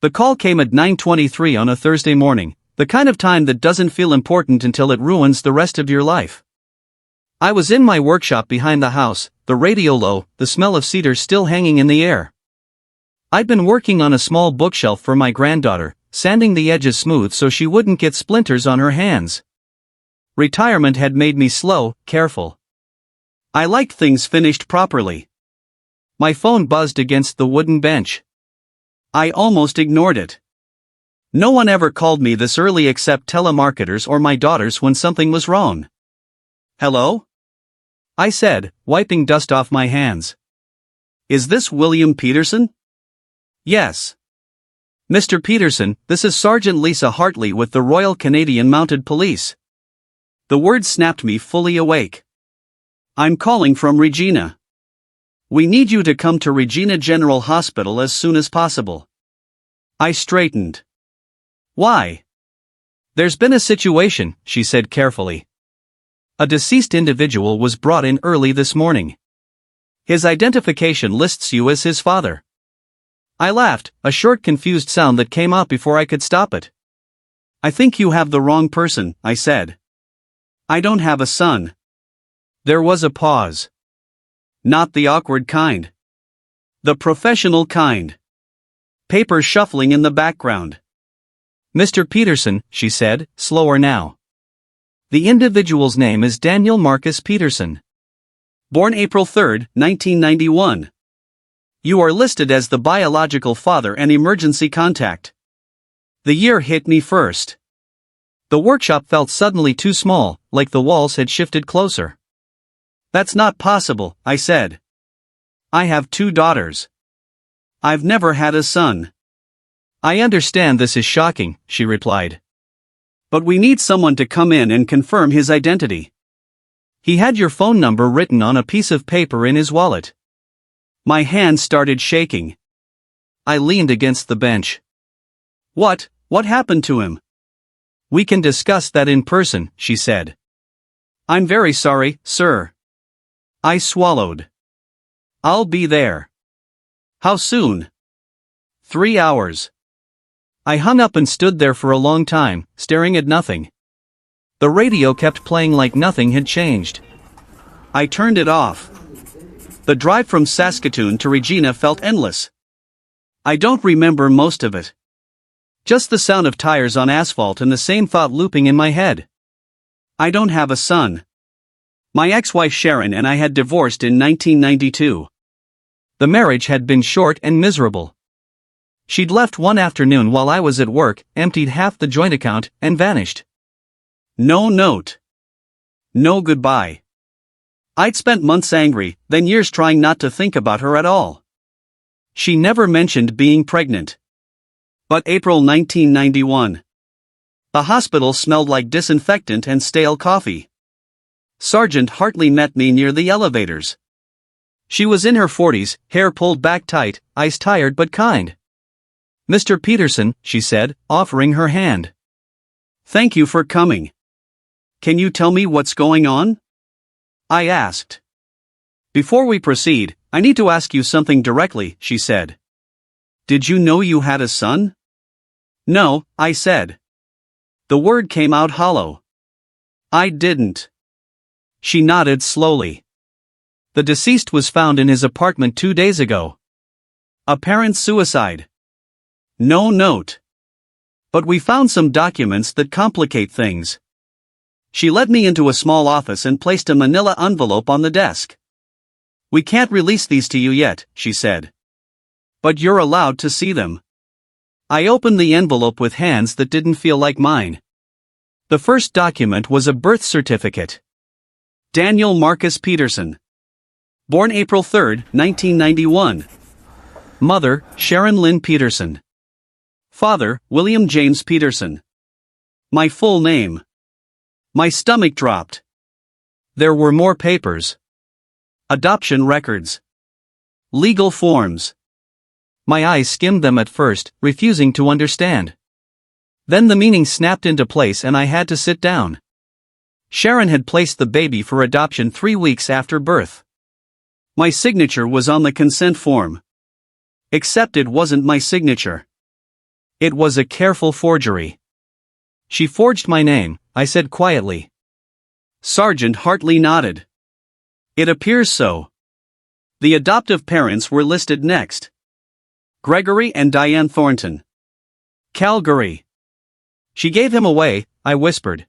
The call came at 9:23 on a Thursday morning, the kind of time that doesn't feel important until it ruins the rest of your life. I was in my workshop behind the house, the radio low, the smell of cedar still hanging in the air. I'd been working on a small bookshelf for my granddaughter, sanding the edges smooth so she wouldn't get splinters on her hands. Retirement had made me slow, careful. I liked things finished properly. My phone buzzed against the wooden bench. I almost ignored it. No one ever called me this early except telemarketers or my daughters when something was wrong. "Hello?" I said, wiping dust off my hands. "Is this William Peterson?" "Yes." "Mr. Peterson, this is Sergeant Lisa Hartley with the Royal Canadian Mounted Police." The word snapped me fully awake. "I'm calling from Regina. We need you to come to Regina General Hospital as soon as possible." I straightened. "Why?" "There's been a situation," she said carefully. "A deceased individual was brought in early this morning. His identification lists you as his father." I laughed, a short confused sound that came out before I could stop it. "I think you have the wrong person," I said. "I don't have a son." There was a pause. Not the awkward kind. The professional kind. Paper shuffling in the background. "Mr. Peterson," she said, slower now. "The individual's name is Daniel Marcus Peterson. Born April 3, 1991. You are listed as the biological father and emergency contact." The year hit me first. The workshop felt suddenly too small, like the walls had shifted closer. "That's not possible," I said. "I have 2 daughters. I've never had a son." "I understand this is shocking," she replied. "But we need someone to come in and confirm his identity. He had your phone number written on a piece of paper in his wallet." My hand started shaking. I leaned against the bench. What happened to him?" "We can discuss that in person," she said. "I'm very sorry, sir." I swallowed. "I'll be there." "How soon?" 3 hours. I hung up and stood there for a long time, staring at nothing. The radio kept playing like nothing had changed. I turned it off. The drive from Saskatoon to Regina felt endless. I don't remember most of it. Just the sound of tires on asphalt and the same thought looping in my head. I don't have a son. My ex-wife Sharon and I had divorced in 1992. The marriage had been short and miserable. She'd left one afternoon while I was at work, emptied half the joint account, and vanished. No note. No goodbye. I'd spent months angry, then years trying not to think about her at all. She never mentioned being pregnant. But April 1991. The hospital smelled like disinfectant and stale coffee. Sergeant Hartley met me near the elevators. She was in her 40s, hair pulled back tight, eyes tired but kind. "Mr. Peterson," she said, offering her hand. "Thank you for coming. Can you tell me what's going on?" I asked. "Before we proceed, I need to ask you something directly," she said. "Did you know you had a son?" "No," I said. The word came out hollow. "I didn't." She nodded slowly. "The deceased was found in his apartment 2 days ago. Apparent suicide. No note. But we found some documents that complicate things." She led me into a small office and placed a manila envelope on the desk. "We can't release these to you yet," she said. "But you're allowed to see them." I opened the envelope with hands that didn't feel like mine. The first document was a birth certificate. Daniel Marcus Peterson. Born April 3, 1991. Mother, Sharon Lynn Peterson. Father, William James Peterson. My full name. My stomach dropped. There were more papers. Adoption records. Legal forms. My eyes skimmed them at first, refusing to understand. Then the meaning snapped into place and I had to sit down. Sharon had placed the baby for adoption 3 weeks after birth. My signature was on the consent form. Except it wasn't my signature. It was a careful forgery. She forged my name, I said quietly. Sergeant Hartley nodded. It appears so. The adoptive parents were listed next. Gregory and Diane Thornton. Calgary. She gave him away, I whispered.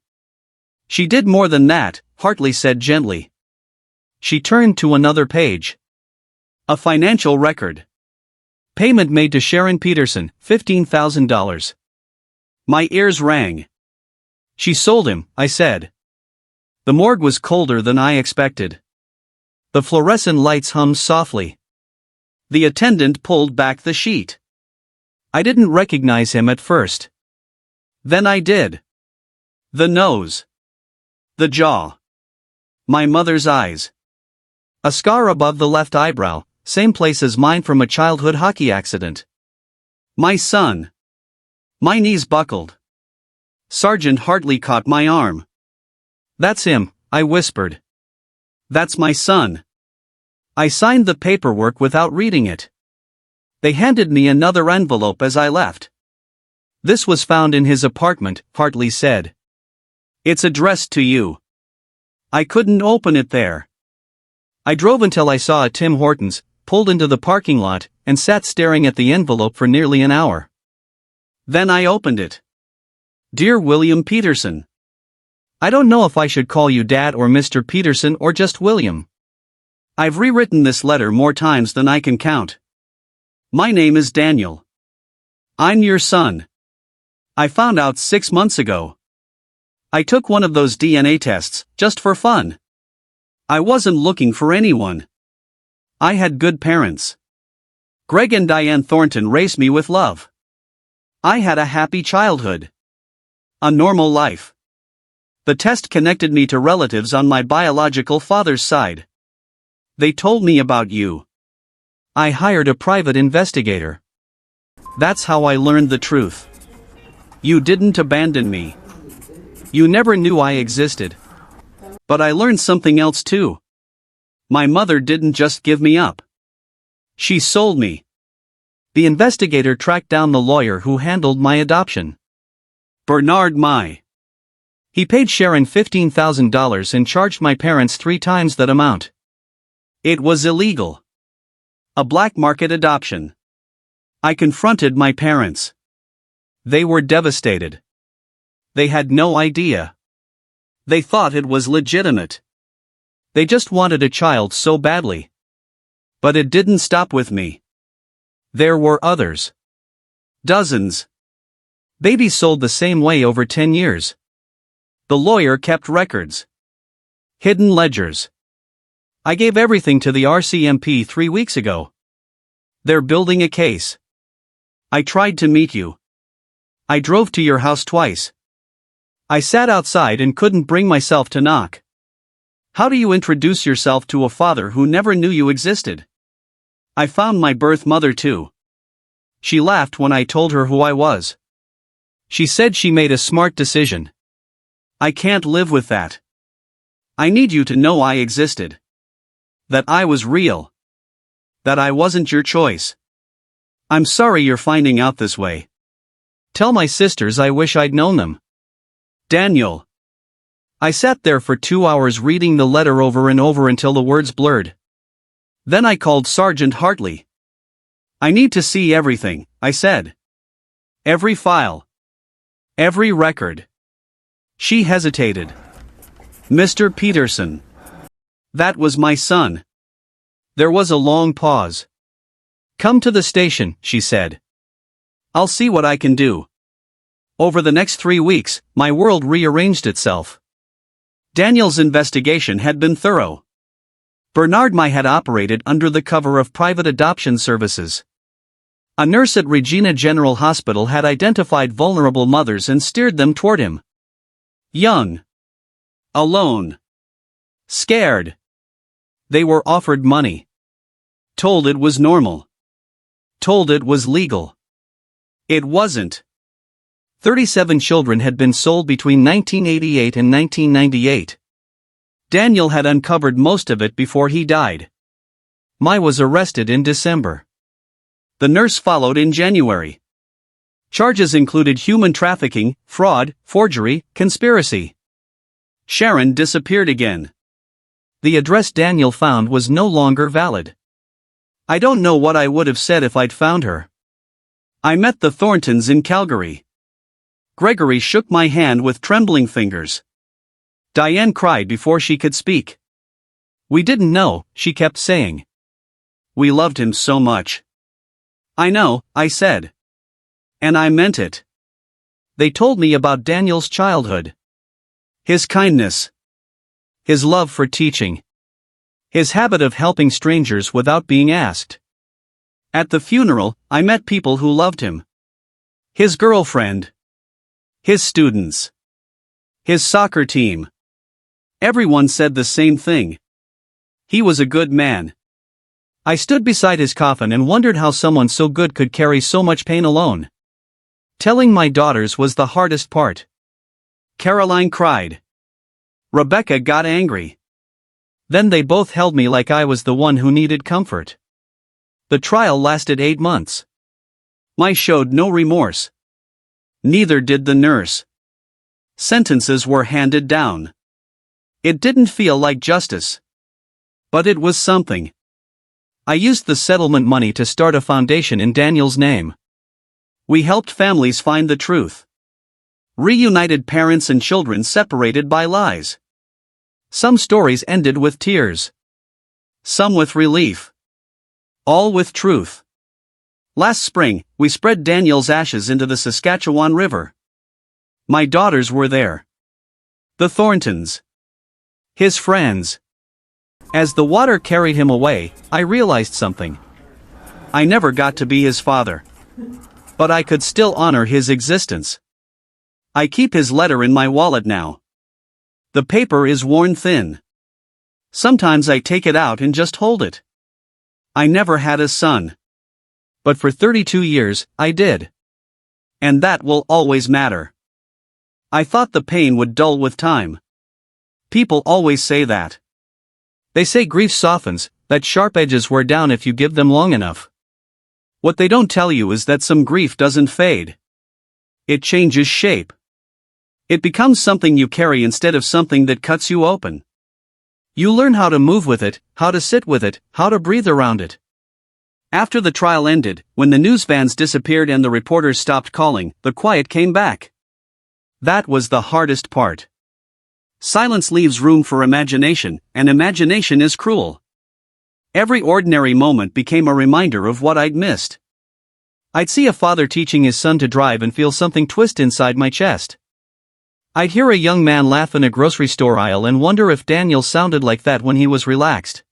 She did more than that, Hartley said gently. She turned to another page. A financial record. Payment made to Sharon Peterson, $15,000. My ears rang. She sold him, I said. The morgue was colder than I expected. The fluorescent lights hummed softly. The attendant pulled back the sheet. I didn't recognize him at first. Then I did. The nose. The jaw. My mother's eyes. A scar above the left eyebrow, same place as mine from a childhood hockey accident. My son. My knees buckled. Sergeant Hartley caught my arm. That's him, I whispered. That's my son. I signed the paperwork without reading it. They handed me another envelope as I left. This was found in his apartment, Hartley said. It's addressed to you. I couldn't open it there. I drove until I saw a Tim Hortons, pulled into the parking lot, and sat staring at the envelope for nearly an hour. Then I opened it. Dear William Peterson. I don't know if I should call you Dad or Mr. Peterson or just William. I've rewritten this letter more times than I can count. My name is Daniel. I'm your son. I found out 6 months ago. I took one of those DNA tests, just for fun. I wasn't looking for anyone. I had good parents. Greg and Diane Thornton raised me with love. I had a happy childhood. A normal life. The test connected me to relatives on my biological father's side. They told me about you. I hired a private investigator. That's how I learned the truth. You didn't abandon me. You never knew I existed. But I learned something else too. My mother didn't just give me up. She sold me. The investigator tracked down the lawyer who handled my adoption. Bernard Mai. He paid Sharon $15,000 and charged my parents 3 times that amount. It was illegal. A black market adoption. I confronted my parents. They were devastated. They had no idea. They thought it was legitimate. They just wanted a child so badly. But it didn't stop with me. There were others. Dozens. Babies sold the same way over 10 years. The lawyer kept records. Hidden ledgers. I gave everything to the RCMP 3 weeks ago. They're building a case. I tried to meet you. I drove to your house twice. I sat outside and couldn't bring myself to knock. How do you introduce yourself to a father who never knew you existed? I found my birth mother too. She laughed when I told her who I was. She said she made a smart decision. I can't live with that. I need you to know I existed. That I was real. That I wasn't your choice. I'm sorry you're finding out this way. Tell my sisters I wish I'd known them. Daniel. I sat there for 2 hours reading the letter over and over until the words blurred. Then I called Sergeant Hartley. I need to see everything, I said. Every file. Every record. She hesitated. Mr. Peterson. That was my son. There was a long pause. Come to the station, she said. I'll see what I can do. Over the next 3 weeks, my world rearranged itself. Daniel's investigation had been thorough. Bernard Mai had operated under the cover of private adoption services. A nurse at Regina General Hospital had identified vulnerable mothers and steered them toward him. Young. Alone. Scared. They were offered money. Told it was normal. Told it was legal. It wasn't. 37 children had been sold between 1988 and 1998. Daniel had uncovered most of it before he died. Mai was arrested in December. The nurse followed in January. Charges included human trafficking, fraud, forgery, conspiracy. Sharon disappeared again. The address Daniel found was no longer valid. I don't know what I would have said if I'd found her. I met the Thorntons in Calgary. Gregory shook my hand with trembling fingers. Diane cried before she could speak. We didn't know, she kept saying. We loved him so much. I know, I said. And I meant it. They told me about Daniel's childhood. His kindness. His love for teaching. His habit of helping strangers without being asked. At the funeral, I met people who loved him. His girlfriend. His students. His soccer team. Everyone said the same thing. He was a good man. I stood beside his coffin and wondered how someone so good could carry so much pain alone. Telling my daughters was the hardest part. Caroline cried. Rebecca got angry. Then they both held me like I was the one who needed comfort. The trial lasted 8 months. I showed no remorse. Neither did the nurse. Sentences were handed down. It didn't feel like justice. But it was something. I used the settlement money to start a foundation in Daniel's name. We helped families find the truth. Reunited parents and children separated by lies. Some stories ended with tears. Some with relief. All with truth. Last spring, we spread Daniel's ashes into the Saskatchewan River. My daughters were there. The Thorntons. His friends. As the water carried him away, I realized something. I never got to be his father. But I could still honor his existence. I keep his letter in my wallet now. The paper is worn thin. Sometimes I take it out and just hold it. I never had a son. But for 32 years, I did. And that will always matter. I thought the pain would dull with time. People always say that. They say grief softens, that sharp edges wear down if you give them long enough. What they don't tell you is that some grief doesn't fade. It changes shape. It becomes something you carry instead of something that cuts you open. You learn how to move with it, how to sit with it, how to breathe around it. After the trial ended, when the news vans disappeared and the reporters stopped calling, the quiet came back. That was the hardest part. Silence leaves room for imagination, and imagination is cruel. Every ordinary moment became a reminder of what I'd missed. I'd see a father teaching his son to drive and feel something twist inside my chest. I'd hear a young man laugh in a grocery store aisle and wonder if Daniel sounded like that when he was relaxed.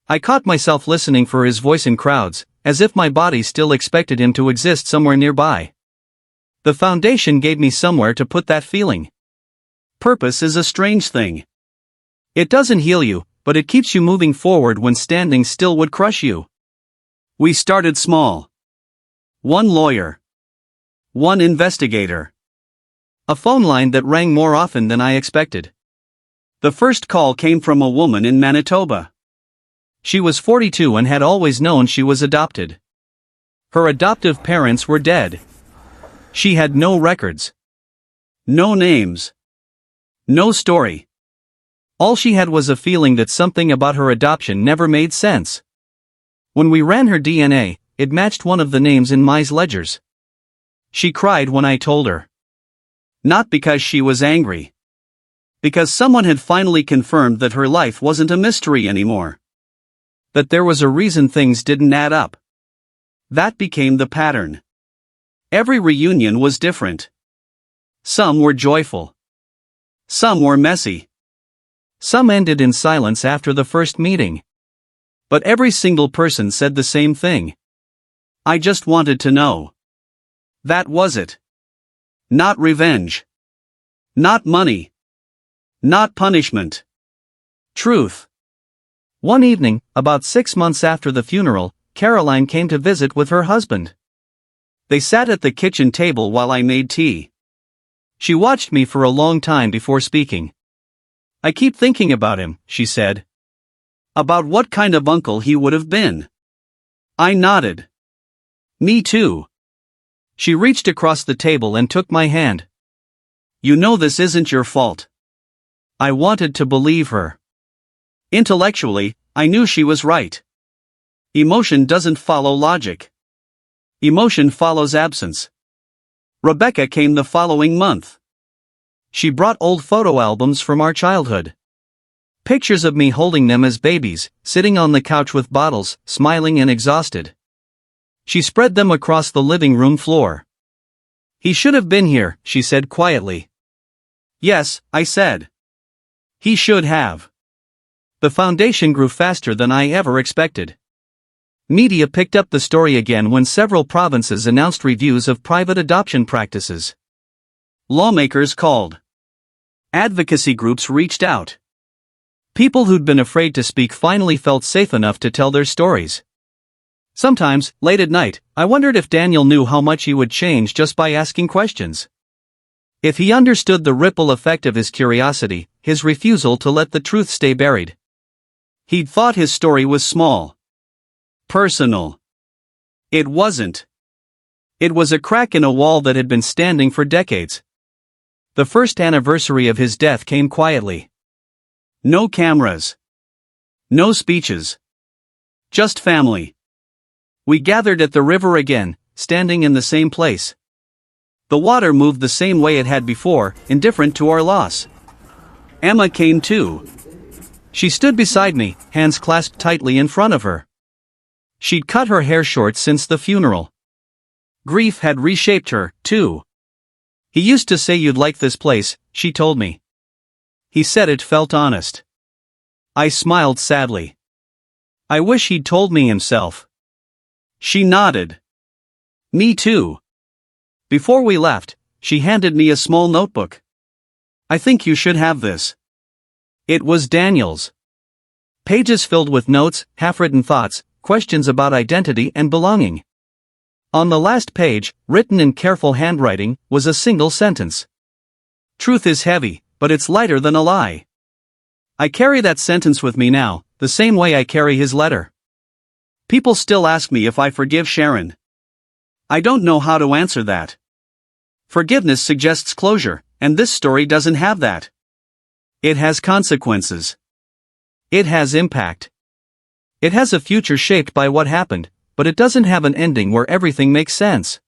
I caught myself listening for his voice in crowds, as if my body still expected him to exist somewhere nearby. The foundation gave me somewhere to put that feeling. Purpose is a strange thing. It doesn't heal you, but it keeps you moving forward when standing still would crush you. We started small. 1 lawyer. 1 investigator. A phone line that rang more often than I expected. The first call came from a woman in Manitoba. She was 42 and had always known she was adopted. Her adoptive parents were dead. She had no records. No names. No story. All she had was a feeling that something about her adoption never made sense. When we ran her DNA, it matched one of the names in my ledgers. She cried when I told her. Not because she was angry. Because someone had finally confirmed that her life wasn't a mystery anymore. That there was a reason things didn't add up. That became the pattern. Every reunion was different. Some were joyful. Some were messy. Some ended in silence after the first meeting. But every single person said the same thing. I just wanted to know. That was it. Not revenge. Not money. Not punishment. Truth. One evening, about 6 months after the funeral, Caroline came to visit with her husband. They sat at the kitchen table while I made tea. She watched me for a long time before speaking. I keep thinking about him, she said. About what kind of uncle he would have been. I nodded. Me too. She reached across the table and took my hand. You know this isn't your fault. I wanted to believe her. Intellectually, I knew she was right. Emotion doesn't follow logic. Emotion follows absence. Rebecca came the following month. She brought old photo albums from our childhood. Pictures of me holding them as babies, sitting on the couch with bottles, smiling and exhausted. She spread them across the living room floor. He should have been here, she said quietly. Yes, I said. He should have. The foundation grew faster than I ever expected. Media picked up the story again when several provinces announced reviews of private adoption practices. Lawmakers called. Advocacy groups reached out. People who'd been afraid to speak finally felt safe enough to tell their stories. Sometimes, late at night, I wondered if Daniel knew how much he would change just by asking questions. If he understood the ripple effect of his curiosity, his refusal to let the truth stay buried. He'd thought his story was small. Personal. It wasn't. It was a crack in a wall that had been standing for decades. The first anniversary of his death came quietly. No cameras. No speeches. Just family. We gathered at the river again, standing in the same place. The water moved the same way it had before, indifferent to our loss. Emma came too. She stood beside me, hands clasped tightly in front of her. She'd cut her hair short since the funeral. Grief had reshaped her, too. He used to say you'd like this place, she told me. He said it felt honest. I smiled sadly. I wish he'd told me himself. She nodded. Me too. Before we left, she handed me a small notebook. I think you should have this. It was Daniel's. Pages filled with notes, half-written thoughts, questions about identity and belonging. On the last page, written in careful handwriting, was a single sentence. Truth is heavy, but it's lighter than a lie. I carry that sentence with me now, the same way I carry his letter. People still ask me if I forgive Sharon. I don't know how to answer that. Forgiveness suggests closure, and this story doesn't have that. It has consequences. It has impact. It has a future shaped by what happened, but it doesn't have an ending where everything makes sense.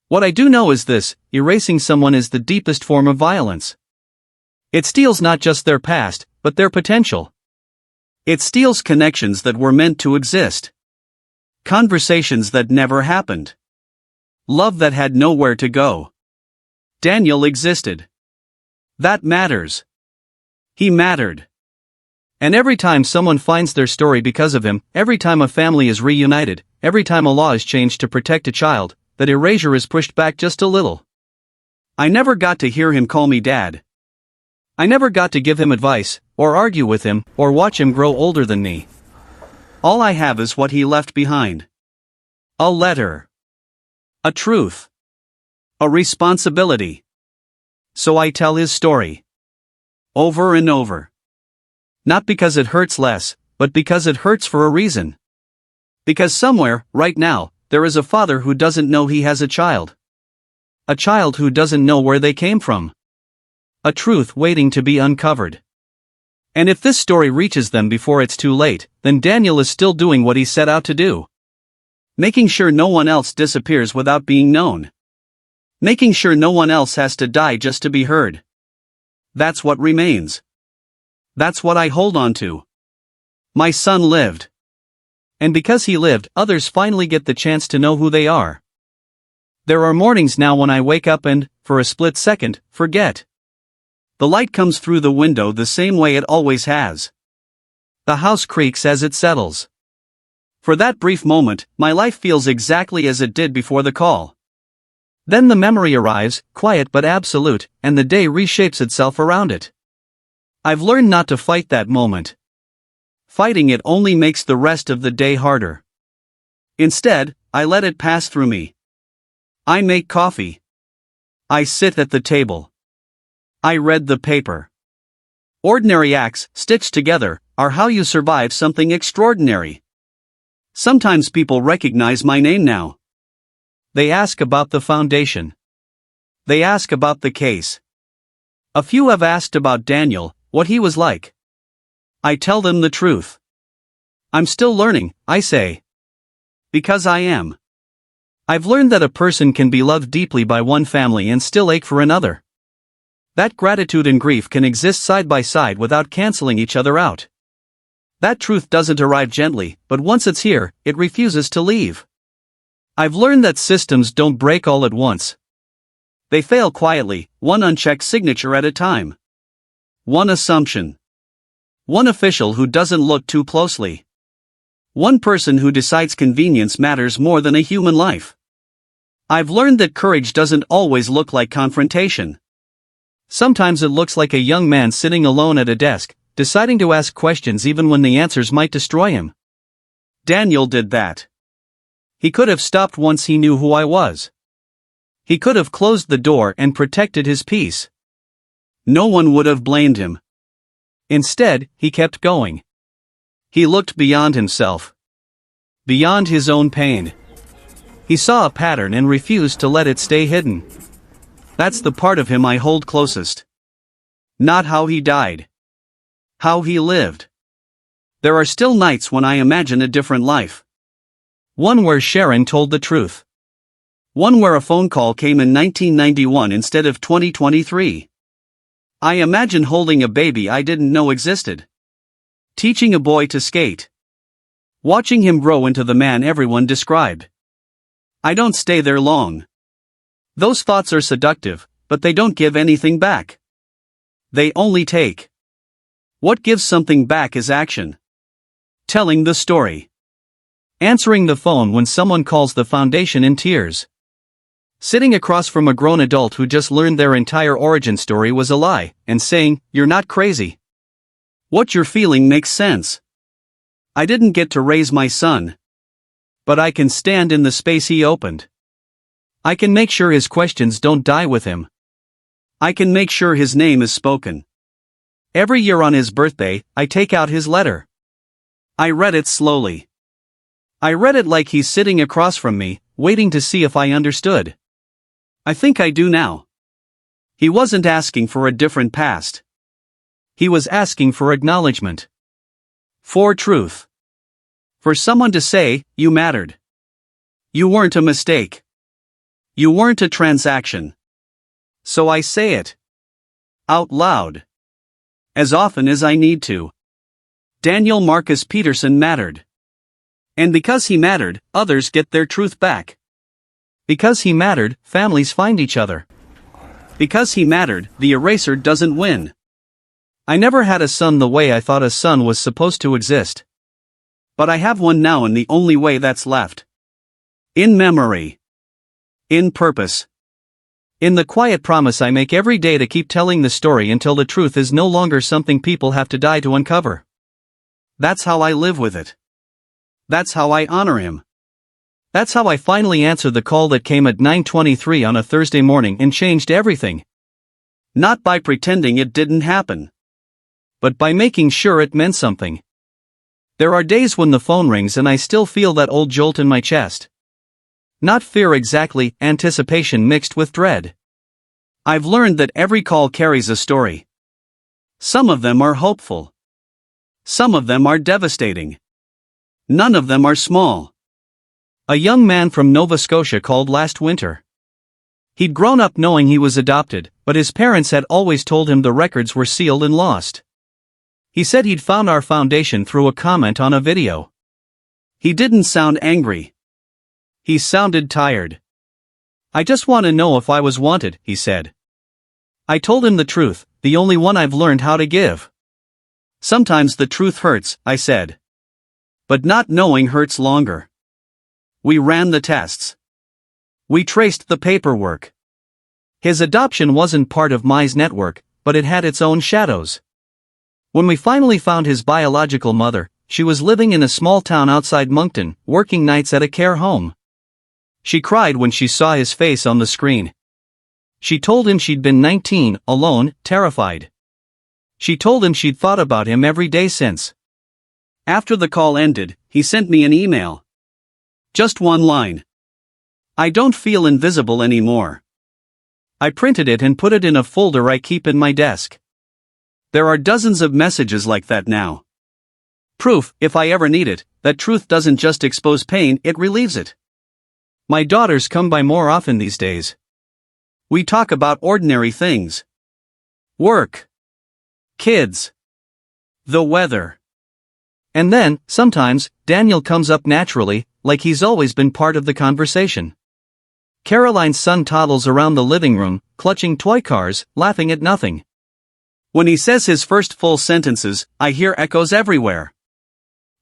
What I do know is this: erasing someone is the deepest form of violence. It steals not just their past, but their potential. It steals connections that were meant to exist. Conversations that never happened. Love that had nowhere to go. Daniel existed. That matters. He mattered. And every time someone finds their story because of him, every time a family is reunited, every time a law is changed to protect a child, that erasure is pushed back just a little. I never got to hear him call me dad. I never got to give him advice, or argue with him, or watch him grow older than me. All I have is what he left behind. A letter. A truth. A responsibility. So I tell his story. Over and over. Not because it hurts less, but because it hurts for a reason. Because somewhere, right now, there is a father who doesn't know he has a child. A child who doesn't know where they came from. A truth waiting to be uncovered. And if this story reaches them before it's too late, then Daniel is still doing what he set out to do. Making sure no one else disappears without being known. Making sure no one else has to die just to be heard. That's what remains. That's what I hold on to. My son lived. And because he lived, others finally get the chance to know who they are. There are mornings now when I wake up and, for a split second, forget. The light comes through the window the same way it always has. The house creaks as it settles. For that brief moment, my life feels exactly as it did before the call. Then the memory arrives, quiet but absolute, and the day reshapes itself around it. I've learned not to fight that moment. Fighting it only makes the rest of the day harder. Instead, I let it pass through me. I make coffee. I sit at the table. I read the paper. Ordinary acts, stitched together, are how you survive something extraordinary. Sometimes people recognize my name now. They ask about the foundation. They ask about the case. A few have asked about Daniel, what he was like. I tell them the truth. I'm still learning, I say. Because I am. I've learned that a person can be loved deeply by one family and still ache for another. That gratitude and grief can exist side by side without canceling each other out. That truth doesn't arrive gently, but once it's here, it refuses to leave. I've learned that systems don't break all at once. They fail quietly, one unchecked signature at a time. One assumption. One official who doesn't look too closely. One person who decides convenience matters more than a human life. I've learned that courage doesn't always look like confrontation. Sometimes it looks like a young man sitting alone at a desk, deciding to ask questions even when the answers might destroy him. Daniel did that. He could have stopped once he knew who I was. He could have closed the door and protected his peace. No one would have blamed him. Instead, he kept going. He looked beyond himself. Beyond his own pain. He saw a pattern and refused to let it stay hidden. That's the part of him I hold closest. Not how he died. How he lived. There are still nights when I imagine a different life. One where Sharon told the truth. One where a phone call came in 1991 instead of 2023. I imagine holding a baby I didn't know existed. Teaching a boy to skate. Watching him grow into the man everyone described. I don't stay there long. Those thoughts are seductive, but they don't give anything back. They only take. What gives something back is action. Telling the story. Answering the phone when someone calls the foundation in tears. Sitting across from a grown adult who just learned their entire origin story was a lie, and saying, "You're not crazy. What you're feeling makes sense." I didn't get to raise my son. But I can stand in the space he opened. I can make sure his questions don't die with him. I can make sure his name is spoken. Every year on his birthday, I take out his letter. I read it slowly. I read it like he's sitting across from me, waiting to see if I understood. I think I do now. He wasn't asking for a different past. He was asking for acknowledgement. For truth. For someone to say, "You mattered. You weren't a mistake. You weren't a transaction." So I say it. Out loud. As often as I need to. Daniel Marcus Peterson mattered. And because he mattered, others get their truth back. Because he mattered, families find each other. Because he mattered, the eraser doesn't win. I never had a son the way I thought a son was supposed to exist. But I have one now in the only way that's left. In memory. In purpose. In the quiet promise I make every day to keep telling the story until the truth is no longer something people have to die to uncover. That's how I live with it. That's how I honor him. That's how I finally answered the call that came at 9:23 on a Thursday morning and changed everything. Not by pretending it didn't happen. But by making sure it meant something. There are days when the phone rings and I still feel that old jolt in my chest. Not fear exactly, anticipation mixed with dread. I've learned that every call carries a story. Some of them are hopeful. Some of them are devastating. None of them are small. A young man from Nova Scotia called last winter. He'd grown up knowing he was adopted, but his parents had always told him the records were sealed and lost. He said he'd found our foundation through a comment on a video. He didn't sound angry. He sounded tired. "I just want to know if I was wanted," he said. I told him the truth, the only one I've learned how to give. "Sometimes the truth hurts," I said. But not knowing hurts longer. We ran the tests. We traced the paperwork. His adoption wasn't part of Mai's network, but it had its own shadows. When we finally found his biological mother, she was living in a small town outside Moncton, working nights at a care home. She cried when she saw his face on the screen. She told him she'd been 19, alone, terrified. She told him she'd thought about him every day since. After the call ended, he sent me an email. Just one line. I don't feel invisible anymore. I printed it and put it in a folder I keep in my desk. There are dozens of messages like that now. Proof, if I ever need it, that truth doesn't just expose pain, it relieves it. My daughters come by more often these days. We talk about ordinary things. Work. Kids. The weather. And then, sometimes, Daniel comes up naturally, like he's always been part of the conversation. Caroline's son toddles around the living room, clutching toy cars, laughing at nothing. When he says his first full sentences, I hear echoes everywhere.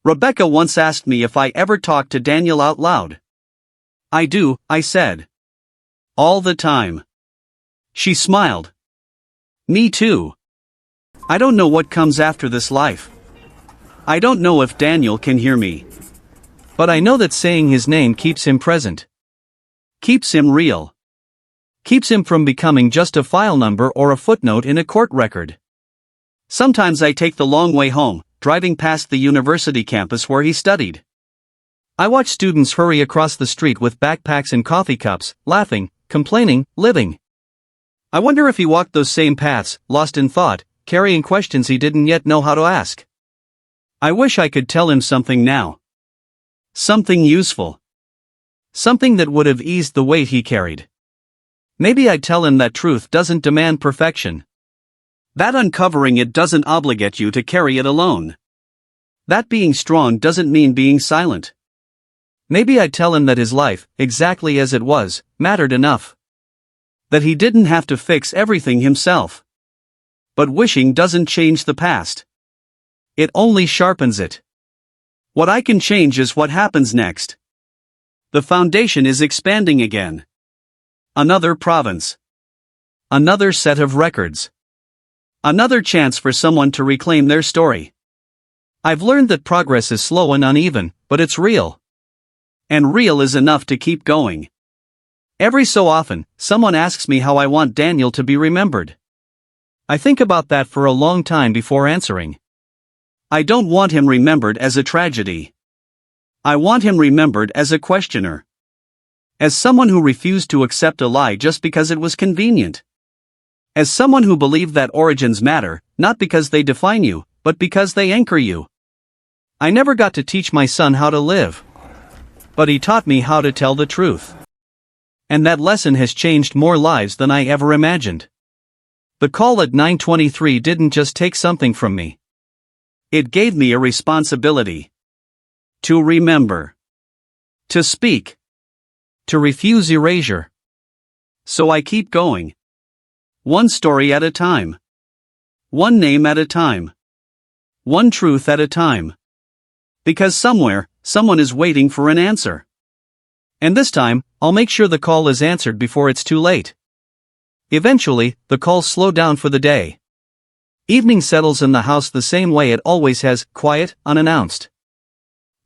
Rebecca once asked me if I ever talk to Daniel out loud. I do, I said. All the time. She smiled. Me too. I don't know what comes after this life. I don't know if Daniel can hear me. But I know that saying his name keeps him present. Keeps him real. Keeps him from becoming just a file number or a footnote in a court record. Sometimes I take the long way home, driving past the university campus where he studied. I watch students hurry across the street with backpacks and coffee cups, laughing, complaining, living. I wonder if he walked those same paths, lost in thought, carrying questions he didn't yet know how to ask. I wish I could tell him something now. Something useful. Something that would have eased the weight he carried. Maybe I'd tell him that truth doesn't demand perfection. That uncovering it doesn't obligate you to carry it alone. That being strong doesn't mean being silent. Maybe I'd tell him that his life, exactly as it was, mattered enough. That he didn't have to fix everything himself. But wishing doesn't change the past. It only sharpens it. What I can change is what happens next. The foundation is expanding again. Another province. Another set of records. Another chance for someone to reclaim their story. I've learned that progress is slow and uneven, but it's real. And real is enough to keep going. Every so often, someone asks me how I want Daniel to be remembered. I think about that for a long time before answering. I don't want him remembered as a tragedy. I want him remembered as a questioner. As someone who refused to accept a lie just because it was convenient. As someone who believed that origins matter, not because they define you, but because they anchor you. I never got to teach my son how to live. But he taught me how to tell the truth. And that lesson has changed more lives than I ever imagined. The call at 9:23 didn't just take something from me. It gave me a responsibility. To remember. To speak. To refuse erasure. So I keep going. One story at a time. One name at a time. One truth at a time. Because somewhere, someone is waiting for an answer. And this time, I'll make sure the call is answered before it's too late. Eventually, the calls slow down for the day. Evening settles in the house the same way it always has, quiet, unannounced.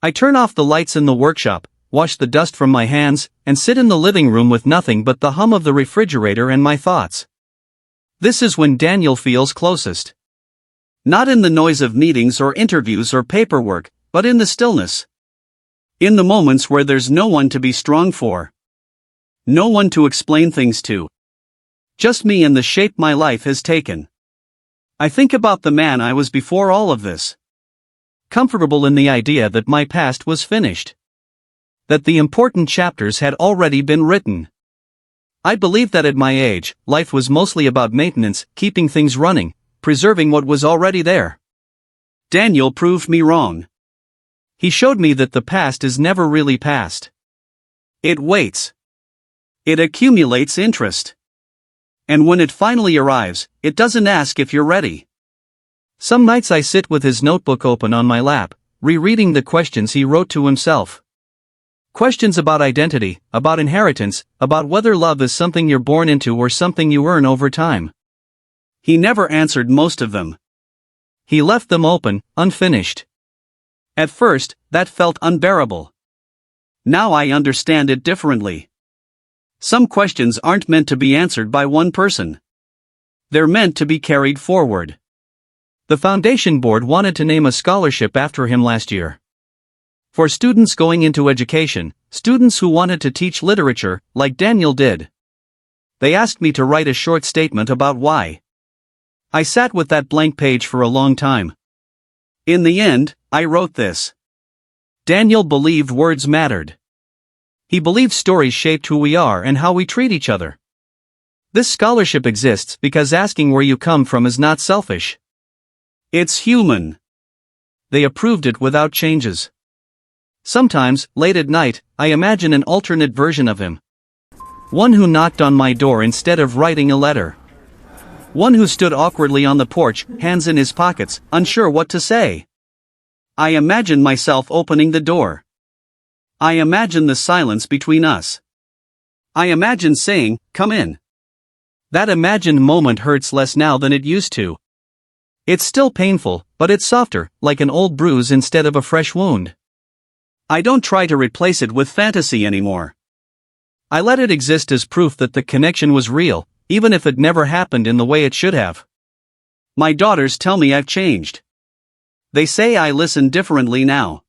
I turn off the lights in the workshop, wash the dust from my hands, and sit in the living room with nothing but the hum of the refrigerator and my thoughts. This is when Daniel feels closest. Not in the noise of meetings or interviews or paperwork, but in the stillness. In the moments where there's no one to be strong for. No one to explain things to. Just me and the shape my life has taken. I think about the man I was before all of this. Comfortable in the idea that my past was finished. That the important chapters had already been written. I believed that at my age, life was mostly about maintenance, keeping things running, preserving what was already there. Daniel proved me wrong. He showed me that the past is never really past. It waits. It accumulates interest. And when it finally arrives, it doesn't ask if you're ready. Some nights I sit with his notebook open on my lap, rereading the questions he wrote to himself. Questions about identity, about inheritance, about whether love is something you're born into or something you earn over time. He never answered most of them. He left them open, unfinished. At first, that felt unbearable. Now I understand it differently. Some questions aren't meant to be answered by one person. They're meant to be carried forward. The foundation board wanted to name a scholarship after him last year. For students going into education, students who wanted to teach literature, like Daniel did. They asked me to write a short statement about why. I sat with that blank page for a long time. In the end, I wrote this. Daniel believed words mattered. He believed stories shaped who we are and how we treat each other. This scholarship exists because asking where you come from is not selfish. It's human. They approved it without changes. Sometimes, late at night, I imagine an alternate version of him. One who knocked on my door instead of writing a letter. One who stood awkwardly on the porch, hands in his pockets, unsure what to say. I imagine myself opening the door. I imagine the silence between us. I imagine saying, "Come in." That imagined moment hurts less now than it used to. It's still painful, but it's softer, like an old bruise instead of a fresh wound. I don't try to replace it with fantasy anymore. I let it exist as proof that the connection was real, even if it never happened in the way it should have. My daughters tell me I've changed. They say I listen differently now.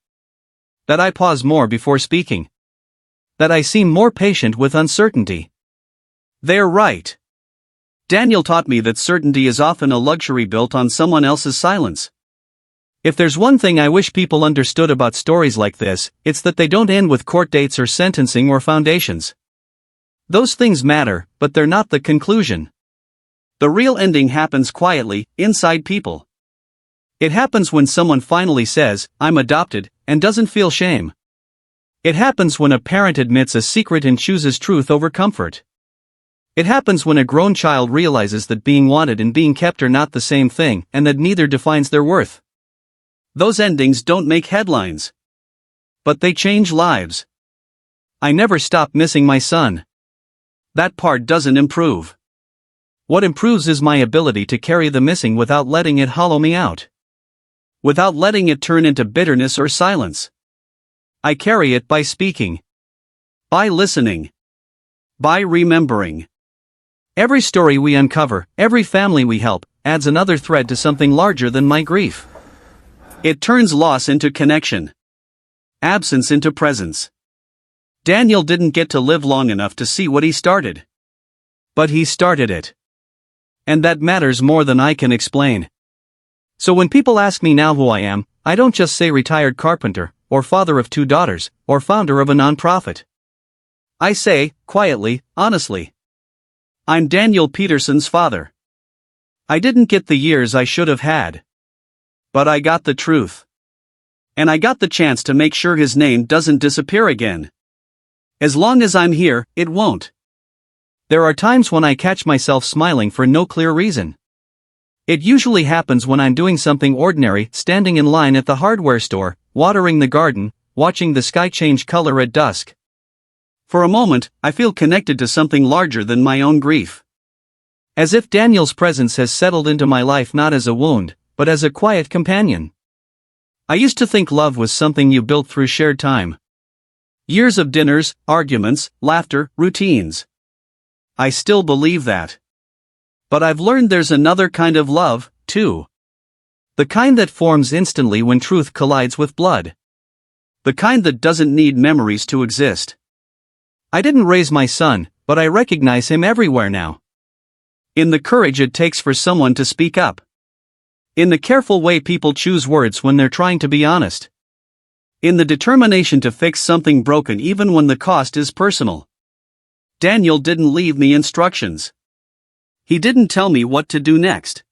That I pause more before speaking. That I seem more patient with uncertainty. They're right. Daniel taught me that certainty is often a luxury built on someone else's silence. If there's one thing I wish people understood about stories like this, it's that they don't end with court dates or sentencing or foundations. Those things matter, but they're not the conclusion. The real ending happens quietly, inside people. It happens when someone finally says, "I'm adopted," and doesn't feel shame. It happens when a parent admits a secret and chooses truth over comfort. It happens when a grown child realizes that being wanted and being kept are not the same thing, and that neither defines their worth. Those endings don't make headlines. But they change lives. I never stopped missing my son. That part doesn't improve. What improves is my ability to carry the missing without letting it hollow me out. Without letting it turn into bitterness or silence. I carry it by speaking. By listening. By remembering. Every story we uncover, every family we help, adds another thread to something larger than my grief. It turns loss into connection. Absence into presence. Daniel didn't get to live long enough to see what he started. But he started it. And that matters more than I can explain. So when people ask me now who I am, I don't just say retired carpenter, or father of 2 daughters, or founder of a nonprofit. I say, quietly, honestly, I'm Daniel Peterson's father. I didn't get the years I should have had. But I got the truth. And I got the chance to make sure his name doesn't disappear again. As long as I'm here, it won't. There are times when I catch myself smiling for no clear reason. It usually happens when I'm doing something ordinary, standing in line at the hardware store, watering the garden, watching the sky change color at dusk. For a moment, I feel connected to something larger than my own grief. As if Daniel's presence has settled into my life not as a wound, but as a quiet companion. I used to think love was something you built through shared time. Years of dinners, arguments, laughter, routines. I still believe that. But I've learned there's another kind of love, too. The kind that forms instantly when truth collides with blood. The kind that doesn't need memories to exist. I didn't raise my son, but I recognize him everywhere now. In the courage it takes for someone to speak up. In the careful way people choose words when they're trying to be honest. In the determination to fix something broken even when the cost is personal. Daniel didn't leave me instructions. He didn't tell me what to do next.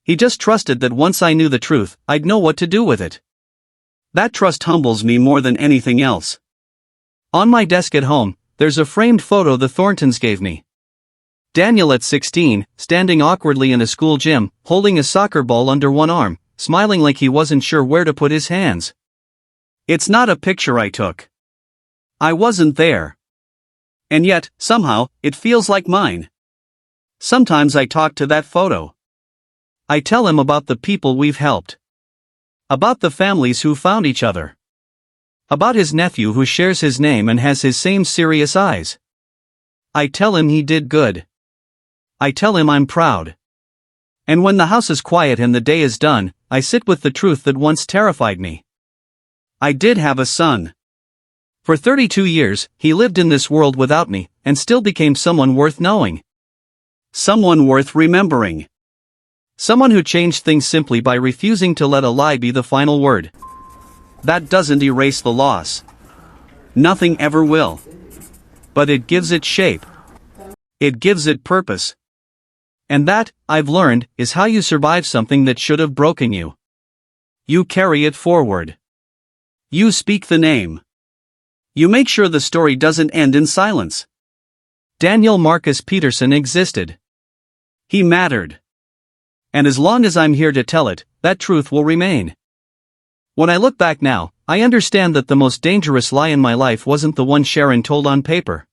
He just trusted that once I knew the truth, I'd know what to do with it. That trust humbles me more than anything else. On my desk at home, there's a framed photo the Thorntons gave me. Daniel at 16, standing awkwardly in a school gym, holding a soccer ball under one arm, smiling like he wasn't sure where to put his hands. It's not a picture I took. I wasn't there. And yet, somehow, it feels like mine. Sometimes I talk to that photo. I tell him about the people we've helped. About the families who found each other. About his nephew who shares his name and has his same serious eyes. I tell him he did good. I tell him I'm proud. And when the house is quiet and the day is done, I sit with the truth that once terrified me. I did have a son. For 32 years, he lived in this world without me, and still became someone worth knowing. Someone worth remembering. Someone who changed things simply by refusing to let a lie be the final word. That doesn't erase the loss. Nothing ever will. But it gives it shape. It gives it purpose. And that, I've learned, is how you survive something that should have broken you. You carry it forward. You speak the name. You make sure the story doesn't end in silence. Daniel Marcus Peterson existed. He mattered. And as long as I'm here to tell it, that truth will remain. When I look back now, I understand that the most dangerous lie in my life wasn't the one Sharon told on paper.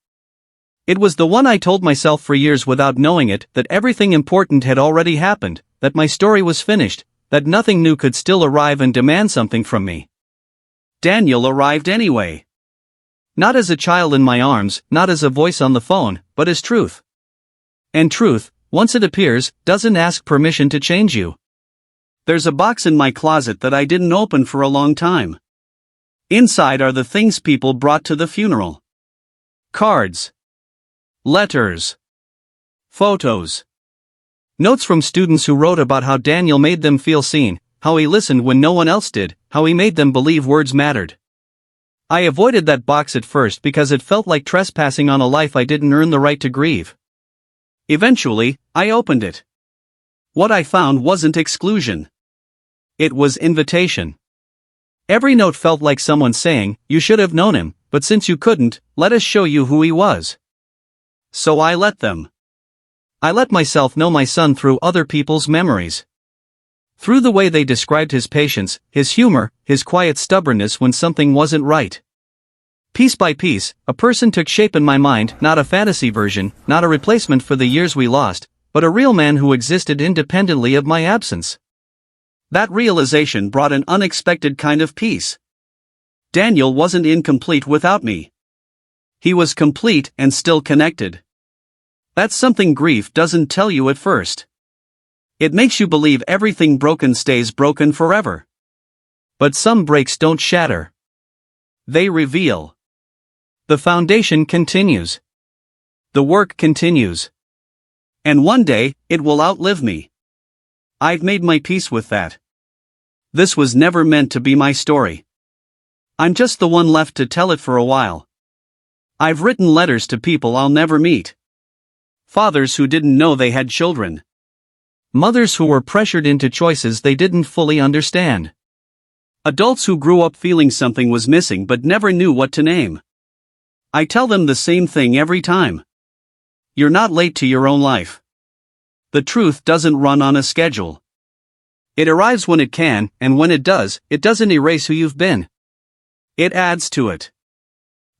It was the one I told myself for years without knowing it, that everything important had already happened, that my story was finished, that nothing new could still arrive and demand something from me. Daniel arrived anyway. Not as a child in my arms, not as a voice on the phone, but as truth. And truth, once it appears, doesn't ask permission to change you. There's a box in my closet that I didn't open for a long time. Inside are the things people brought to the funeral. Cards. Letters. Photos. Notes from students who wrote about how Daniel made them feel seen, how he listened when no one else did, how he made them believe words mattered. I avoided that box at first because it felt like trespassing on a life I didn't earn the right to grieve. Eventually, I opened it. What I found wasn't exclusion. It was invitation. Every note felt like someone saying, "You should have known him, but since you couldn't, let us show you who he was." So I let them. I let myself know my son through other people's memories. Through the way they described his patience, his humor, his quiet stubbornness when something wasn't right. Piece by piece, a person took shape in my mind, not a fantasy version, not a replacement for the years we lost, but a real man who existed independently of my absence. That realization brought an unexpected kind of peace. Daniel wasn't incomplete without me. He was complete and still connected. That's something grief doesn't tell you at first. It makes you believe everything broken stays broken forever. But some breaks don't shatter. They reveal. The foundation continues. The work continues. And one day, it will outlive me. I've made my peace with that. This was never meant to be my story. I'm just the one left to tell it for a while. I've written letters to people I'll never meet. Fathers who didn't know they had children. Mothers who were pressured into choices they didn't fully understand. Adults who grew up feeling something was missing but never knew what to name. I tell them the same thing every time. You're not late to your own life. The truth doesn't run on a schedule. It arrives when it can, and when it does, it doesn't erase who you've been. It adds to it.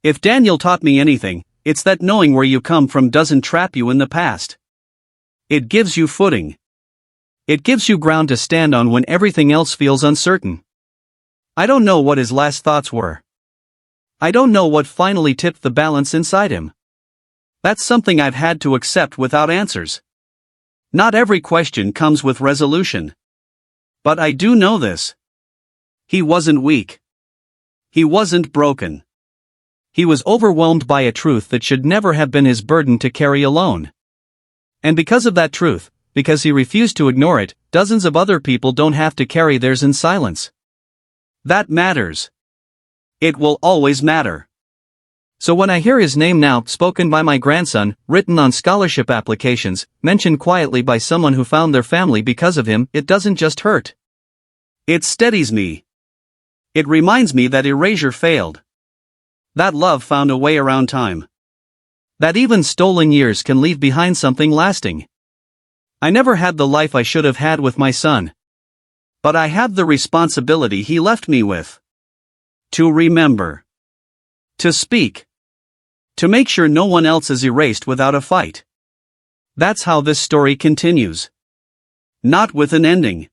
If Daniel taught me anything, it's that knowing where you come from doesn't trap you in the past. It gives you footing. It gives you ground to stand on when everything else feels uncertain. I don't know what his last thoughts were. I don't know what finally tipped the balance inside him. That's something I've had to accept without answers. Not every question comes with resolution. But I do know this. He wasn't weak. He wasn't broken. He was overwhelmed by a truth that should never have been his burden to carry alone. And because of that truth, because he refused to ignore it, dozens of other people don't have to carry theirs in silence. That matters. It will always matter. So when I hear his name now, spoken by my grandson, written on scholarship applications, mentioned quietly by someone who found their family because of him, it doesn't just hurt. It steadies me. It reminds me that erasure failed. That love found a way around time. That even stolen years can leave behind something lasting. I never had the life I should have had with my son. But I have the responsibility he left me with. To remember. To speak. To make sure no one else is erased without a fight. That's how this story continues. Not with an ending.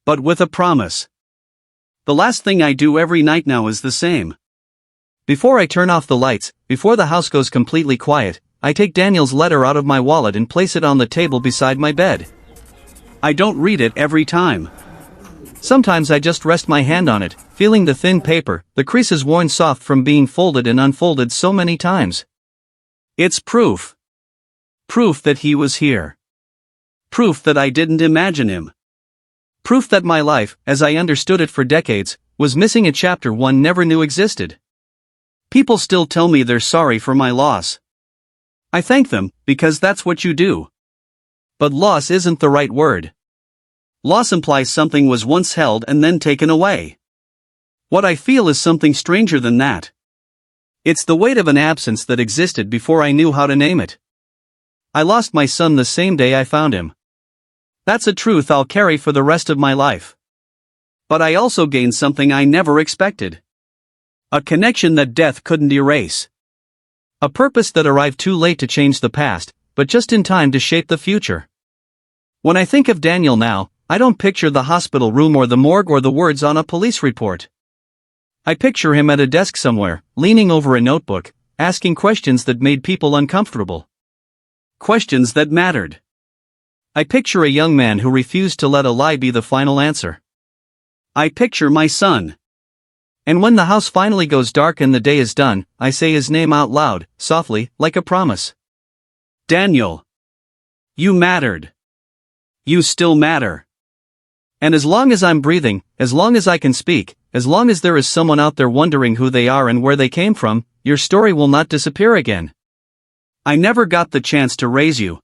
But with a promise. The last thing I do every night now is the same. Before I turn off the lights, before the house goes completely quiet, I take Daniel's letter out of my wallet and place it on the table beside my bed. I don't read it every time. Sometimes I just rest my hand on it, feeling the thin paper, the creases worn soft from being folded and unfolded so many times. It's proof. Proof that he was here. Proof that I didn't imagine him. Proof that my life, as I understood it for decades, was missing a chapter one never knew existed. People still tell me they're sorry for my loss. I thank them, because that's what you do. But loss isn't the right word. Loss implies something was once held and then taken away. What I feel is something stranger than that. It's the weight of an absence that existed before I knew how to name it. I lost my son the same day I found him. That's a truth I'll carry for the rest of my life. But I also gained something I never expected. A connection that death couldn't erase. A purpose that arrived too late to change the past, but just in time to shape the future. When I think of Daniel now, I don't picture the hospital room or the morgue or the words on a police report. I picture him at a desk somewhere, leaning over a notebook, asking questions that made people uncomfortable. Questions that mattered. I picture a young man who refused to let a lie be the final answer. I picture my son. And when the house finally goes dark and the day is done, I say his name out loud, softly, like a promise. Daniel. You mattered. You still matter. And as long as I'm breathing, as long as I can speak, as long as there is someone out there wondering who they are and where they came from, your story will not disappear again. I never got the chance to raise you.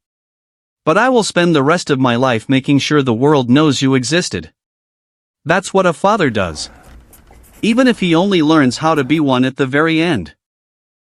But I will spend the rest of my life making sure the world knows you existed. That's what a father does. Even if he only learns how to be one at the very end.